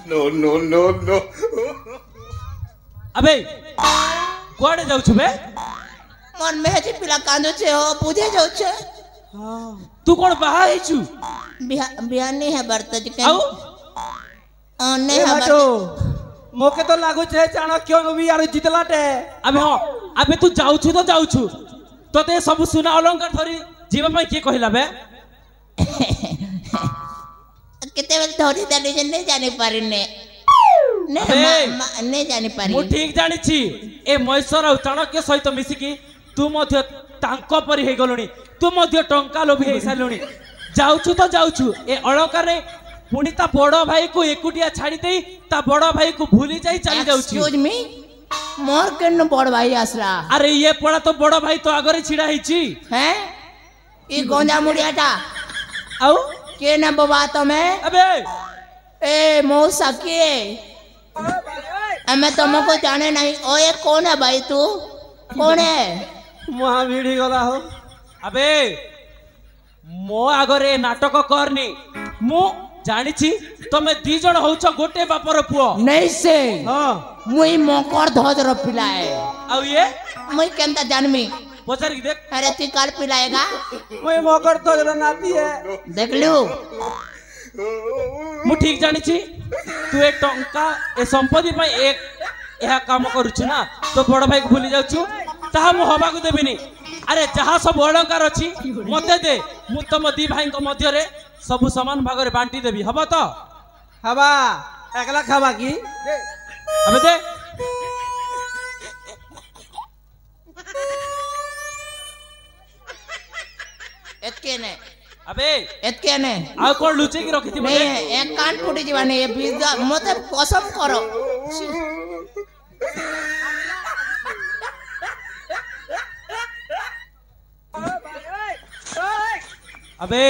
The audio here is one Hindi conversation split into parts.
नो नो नो नो अबे कुआडे जाऊ छु बे मोर मेहजी पिला कांदो छे हो पूजे जाऊ छे तू कोन बाहा है छु बिहान नहीं है बर्तज के आउ नहीं है बाटो मोके तो लागू छे चाणक्य भी यार जितलाटे अबे हां अबे तू जाऊ छु तो जाऊ छु तोते सब सुना अलंकार धरी जीवा पई के कहिला बे किते बेल धरी दानी जे नहीं जानि पारिने नहीं जानि पारि मु ठीक जानि छी ए महेश्वर और चाणक्य सहित मिसी की तू मध्य तांको परि हे गलोनी तू मध्य टंका लोभी हे सालोनी जाऊ छु तो जाऊ छु ए अलंकार रे पुणी ता बड़ो भाई को एकुटिया छाड़ी दे ता बड़ो भाई को भूली जाई चली जाऊ छु एक्सक्यूज मी मोर केन बड़ भाई आसला अरे ये पड़ा तो बड़ो भाई तो आगरे छिड़ा ही छी हैं ई गोंजा मुड़ियाटा आउ के न बाबा तमे अबे ए मौसा के मैं तुमको जाने नहीं ओए कौन है भाई तू कौन है महा भिड़ी गला हो अबे मो आगरे नाटक करनी मु जानी छी तमे दी जण होछ गोटे बापर पुओ नहीं से हां मुई मकर धजर पिलाए आउ ये मुई केनता जानमी पचार की देख अरे तू काल पिलाएगा ओए मकर तो जरा नाती है देख लू मु ठीक जानी छी तू एक टंका ए संपत्ति पई एक यह काम करूछु ना तो बड़ भाई को भूली जाउछु ताहा मु हबा को देबिनी अरे जहाँ सब अलंकार अच्छी मते दे मु तम दी भाई मध्य रे सब समान भाग रे बांटी देबी हबा तो हवा एकला खावा की अबे दे एतके ने अबे एतके ने आ कोन लुचे की रखी थी नहीं एक कान फुटी जीवाने ये बीजा मते कसम करो अबे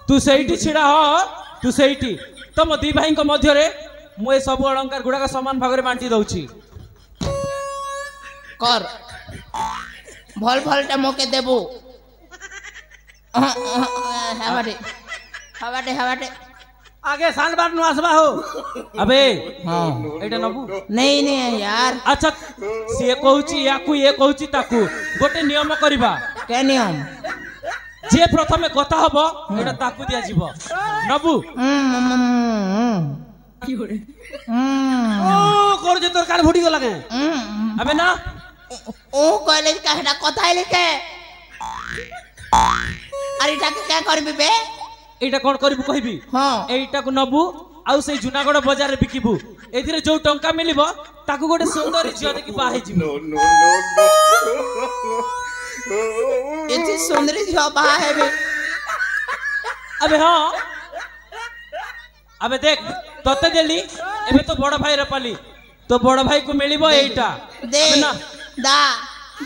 तू सहीटी छिड़ा हो तू सहीटी तम दी भाई मध्य रे मु ए सब अलंकार गुडा समान भाग रे बांटी दउची कर भल भलटा मोके देबू हवाटे हवाटे हवाटे आगे सांड बार नु आसबा हो अबे हां एटा नबू नहीं नहीं यार अच्छा से कहूची याकू ये कहूची ताकू गोटे नियम करबा के नियम जे प्रथमे कथा हबो एटा ताकू दिया जीवो नबू की होरे ओ कर जे तोर कान फुटी गला के अबे ना ओ कॉलेज का हेडा कथा लिखे अरे टाके क्या करबी बे एटा कोन करबू कहबी हां एटा को नबू आउ से जुनागढ़ बाजार रे बिकिबू एथिरे जो टंका मिलिबो ताकू गोटे सुंदर झियो देखि बाहे जीवो नो नो नो एती सुंदरी झियो बाहे हेबे अबे हां अबे देख तते देली एबे तो बड़ भाई रे पाली तो बड़ भाई को मिलिबो एटा दे दा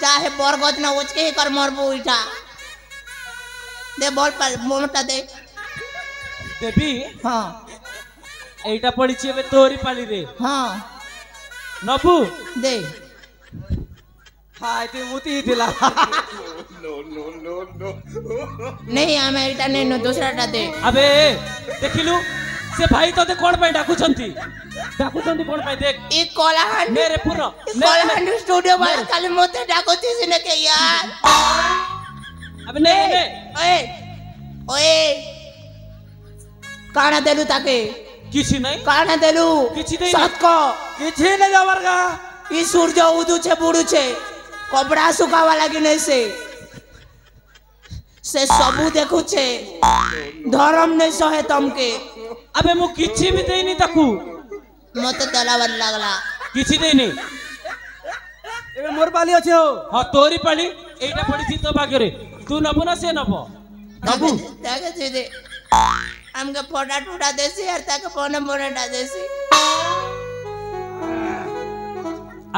जा हे बरगद ना उचके ही कर मरबू इटा दे बॉल पर मोमटा दे देबी हां एटा पड़ी छी एबे तोरी पाली रे हां नबू दे हाय ते मुती दिला नो नो नो नो नहीं हमें इटा नहीं नो दूसराटा दे अबे देखिलु से भाई तो कोन पे डाकू छंती कोन पे देख ई कोलाहंड मेरे पूरा कोलाहंड स्टूडियो वाला खाली मोते डाको सिने के यार अबे नहीं ओए ओए काना देलु ताके किछि नहीं काना देलु किछि नहीं सात को किछि ने जबरगा ई सूरज उदू छे बुडू छे कपड़ा सुकावा लागी नहीं से सबू देखु छे धर्म नहीं सहे तमके अबे मु किछि भी देनी ताकू मते तलावर लागला किछि देनी एबे मोर पाली अछि हो हां तोरी पाली एटा पड़ी छी तो भाग्य रे तू नबो ना से नबो नबू ताके छे दे हमके फोटा टूटा देसी यार ताके फोने मोनेटा देसी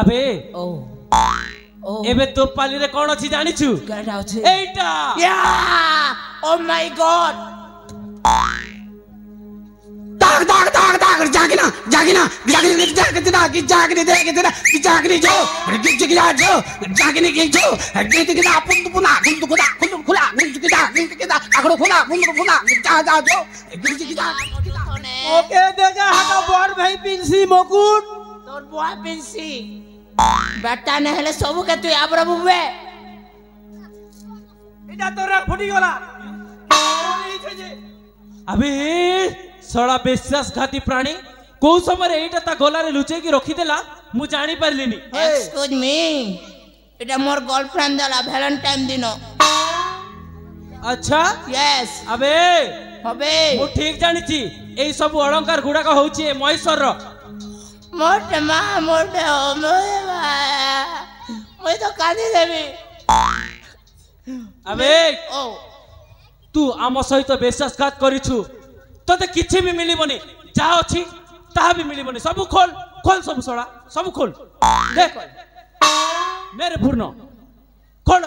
अबे ओ ओ एबे तो पाली रे कोन अछि जानि छु केटा अछि एटा या ओ माय गॉड दाग दाग दाग दाग जागना जागना जागना जागने जागना कि जागने देखना कि जागने जो जगना जो जागने की जो देखना अपन पुना खुला देखना आखड़ो खुला जा जा जो जगना ओके देखा हाका बड़ भाई पिंसी मुकुट तोर बुआ पिंसी बेटा नहले सबु के तू आबरा बुबे এটা তোরা ফুটি গলা अबे सड़ा विश्वासघाती प्राणी को समय एटा ता गोलारे लुचे की रखी देला मु जानी परलिनी एक्सक्यूज मी एटा मोर गर्लफ्रेंड देला वैलेंटाइन दिनो अच्छा यस अबे हबे मु ठीक जानी छी एई सब अलंकार गुडा का होची महेश्वर रो मोटे हो मैं तो कांदी देवी अबे ओ तू आम सहित विश्वासघात करिछु तते किछि भी मिलिबनी जा अछि ता भी मिलिबनी सब खोल खोल सब सड़ा सब खोल देख मेरे पूर्ण खोल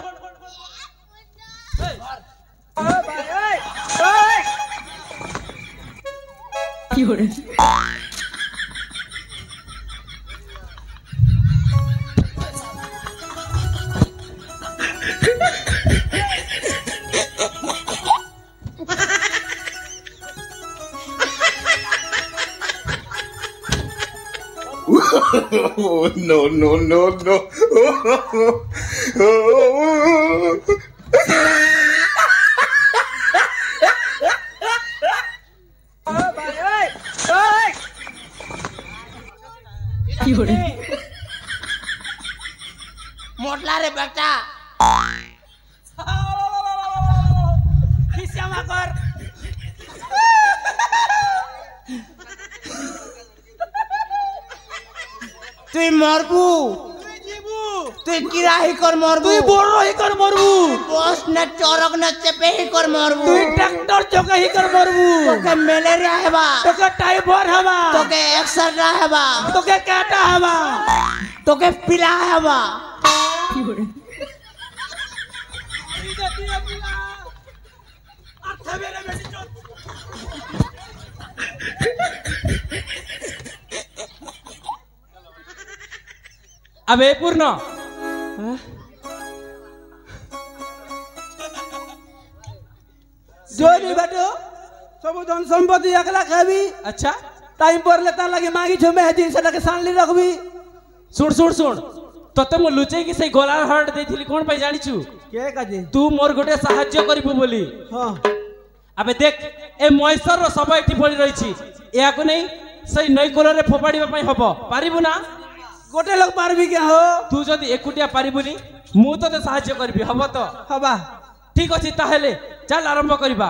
की हो रे Oh, no. मोटला रे बेटा खिस्यामा कर তুই মরবু তুই কিরাহি কর মরবু তুই বড় হি কর মরবু বস না চরক না চেপে হি কর মরবু তুই ট্রাক্টর চকে হি কর মরবু তোকে ম্যালেরিয়া হেবা তোকে টাইফয়েড হবা তোকে এক্সট্রা হেবা তোকে কাটা হবা তোকে পিলা হেবা কি করে अबे पूर्ण जोनी बेटो सब धन संपत्ति एकला खाबी अच्छा टाइम पर लेता लगे मागी छो में हजी सेटा के सानली रखबी सुन तते मु लुचे की से गोलार हट देथिली कोन पे जानिछु के काजे तू मोर गोटे सहाय्य करिबु बोली हां अबे देख ए महेश्वर रो सब एठी पड़ी रही छी या को नहीं सही नई कोलर रे फोपाडीबा पई हबो पारिबु ना गोटे लोग पारबी के हो तू जदी एकुटिया पारिबुनी मु तते सहाय्य करबी हबो तो हबा ठीक अछि ताहेले चल आरंभ करिबा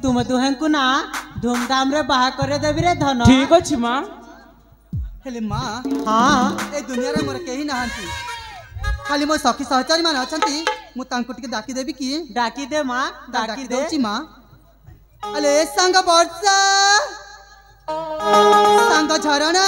तुम दुहेंकु ना धूमधाम रे बाहा करे देबी रे धन ठीक अछि मां हेले मां हां ए दुनिया रे मोर केही नाहंती खाली मो सखी सहचारी मान अछंती मु तांको टिके डाकी देबी की डाकी दे मां डाकी दे दोची मां अले संग वर्षा संग झरणा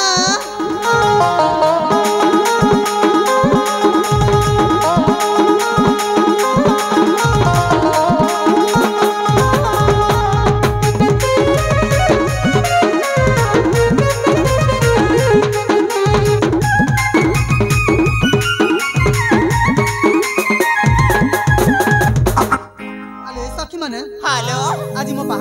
आज मो